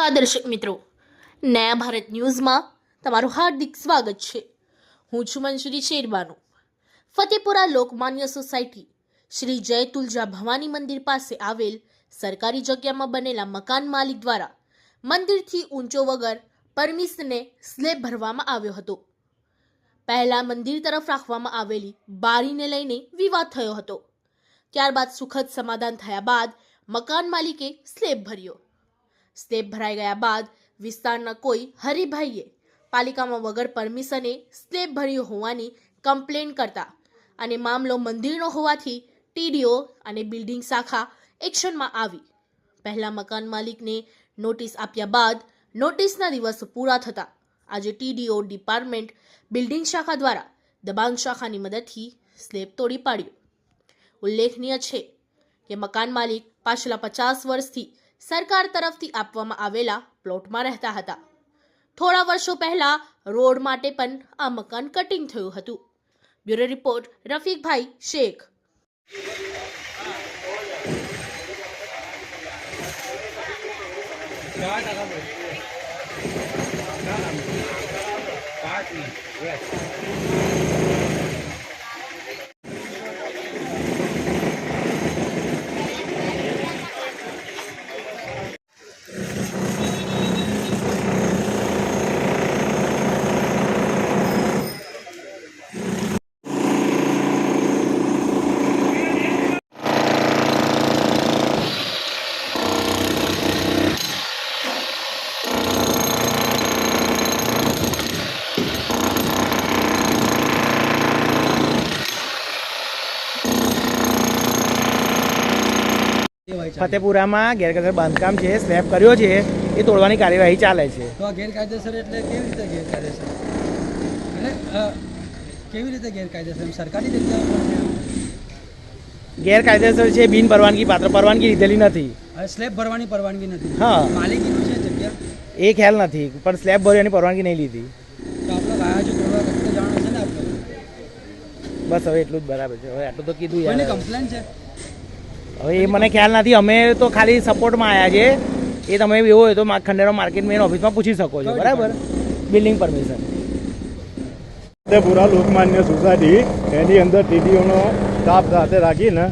નમસ્કાર દર્શક મિત્રો, નયા ભારત ન્યૂઝમાં તમારું હાર્દિક સ્વાગત છે। હું છું મંજરી શેરબાનુ। ફતેપુરા લોકમાન્ય સોસાયટી શ્રી જય તુલજા ભવાની મંદિર પાસે આવેલ સરકારી જગ્યામાં બનેલા મકાન માલિક દ્વારા મંદિરથી ઊંચો વગર પરમિશને સ્લેબ ભરવામાં આવ્યો હતો। પહેલા મંદિર તરફ રાખવામાં આવેલી બારીને લઈને વિવાદ થયો હતો। ત્યારબાદ સુખદ સમાધાન થયા બાદ મકાન માલિકે સ્લેબ ભર્યો। સ્લેબ ભરાઈ ગયા બાદ વિસ્તારના કોઈ હરિભાઈએ પાલિકામાં વગર પરમિશને સ્લેબ ભર્યો હોવાની કમ્પ્લેન કરતા અને મામલો મંદિરનો હોવાથી ટીડીઓ અને બિલ્ડિંગ શાખા એક્શનમાં આવી। પહેલા મકાન માલિકને નોટિસ આપ્યા બાદ નોટિસના દિવસો પૂરા થતા આજે ટીડીઓ ડિપાર્ટમેન્ટ બિલ્ડિંગ શાખા દ્વારા દબાણ શાખાની મદદથી સ્લેબ તોડી પાડ્યો। ઉલ્લેખનીય છે કે મકાન માલિક પાછલા 50 વર્ષથી સરકાર તરફથી આપવામાં આવેલા પ્લોટમાં રહેતા હતા। થોડા વર્ષો પહેલા રોડ માટે પણ આ મકાન કટિંગ થયું હતું। બ્યુરો રિપોર્ટ રફીકભાઈ શેખ। ફતેપુરામાં ગેરકાયદેસર બાંધકામ છે, સ્લેબ કર્યો છે, એ તોડવાની કાર્યવાહી ચાલે છે। તો આ ગેરકાયદેસર એટલે કેવી રીતે ગેરકાયદેસર? એટલે કેવી રીતે ગેરકાયદેસર? સરકારી જગ્યાઓ પર ગેરકાયદેસર છે, બિન પરવાનગી પાત્ર, પરવાનગી લીધેલી નથી। સ્લેબ ભરવાની પરવાનગી નથી। હા, માલિકીનું છે જગ્યા એ ખ્યાલ નથી, પણ સ્લેબ ભરવાની પરવાનગી નહીં લીધી। તો આપણે ગયા છે તોડવા વખતે જાણ હશે ને આપણે? બસ હવે એટલું જ બરાબર છે। હવે આટલું તો કીધું કોઈની યાર। કમ્પ્લેન છે? હવે એ મને ખ્યાલ નથી, અમે તો ખાલી સપોર્ટમાં આવ્યા છે। એ તમે એવું હોય તો ખંડેરો માર્કેટ મેન ઓફિસમાં પૂછી શકો છો, બરાબર? Building permission Fatepura Lokmanya society એની અંદર ટીડીઓનો સ્ટાફ સાથે રાખીને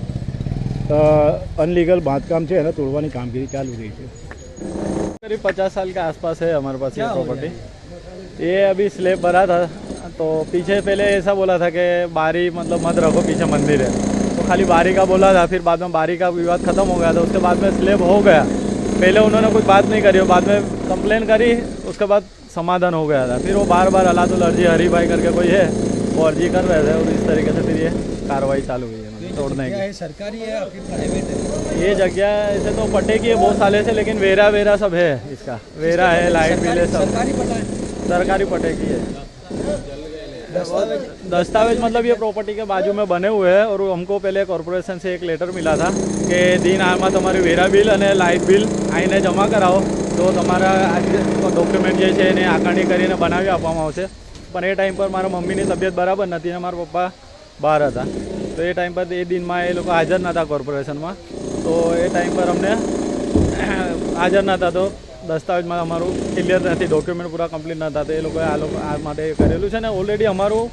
अनलीगल बांधकाम है ना तोड़वानी कामगिरी चालू रही है। करीब 50 साल के आसपास है हमारे पास ये प्रॉपर्टी। ये अभी स्लेब भरा था तो पीछे पहले ऐसा बोला था कि बारी मतलब मत रखो, पीछे मंदिर है, तो खाली बारी का बोला था। फिर बाद में बारी का विवाद खत्म हो गया था, उसके बाद में स्लेब हो गया। पहले उन्होंने कुछ बात नहीं करी, बाद में कंप्लेन करी, उसके बाद समाधान हो गया था। फिर वो बार बार अलातुल अर्जी हरीभाई करके कोई है वो अर्जी कर रहे थे और इस तरीके से फिर ये कार्रवाई चालू हुई है तोड़ने की। सरकारी है आपकी प्राइवेट है? ये जगह ऐसे तो पट्टे की है बहुत साले से, लेकिन वेरा वेरा सब है, इसका वेरा है, लाइट बिल है, सब सरकारी पट्टा है? सरकारी पट्टे की है। दस्तावेज मतलब ये प्रॉपर्टी के बाजू में बने हुए हैं और हमको पहले कॉर्पोरेशन से एक लेटर मिला था कि दिन आमा તમારી વેરા બિલ અને લાઇટ બિલ આવીને જમા કરાવો તો તમારા ડોક્યુમેન્ટ જે છે એને આકારણી કરીને બનાવી આપવામાં આવશે। પણ એ ટાઈમ પર મારા મમ્મીની તબિયત બરાબર નથી અને મારા પપ્પા બહાર હતા, તો એ ટાઈમ પર એ દિનમાં એ લોકો હાજર નહોતા કોર્પોરેશનમાં। તો એ ટાઈમ પર અમને હાજર નહોતા, તો દસ્તાવેજમાં અમારું ક્લિયર નથી, ડોક્યુમેન્ટ પૂરા કમ્પ્લીટ નહોતા, તો એ લોકોએ આ માટે કરેલું છે ને। ઓલરેડી અમારું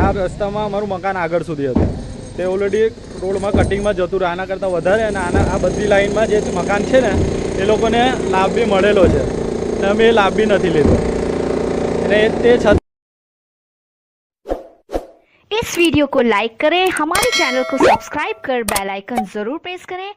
આ રસ્તામાં અમારું મકાન આગળ સુધી હતું, તે ઓલરેડી રોડમાં કટિંગમાં જતું રહે, આના કરતાં વધારે। અને આ બધી લાઇનમાં જે મકાન છે ને એ લોકોને લાભ બી મળેલો છે અને અમે એ લાભ બી નથી લીધો અને તે છતાં इस वीडियो को लाइक करें, हमारे चैनल को सब्सक्राइब कर बेल आइकन जरूर प्रेस करें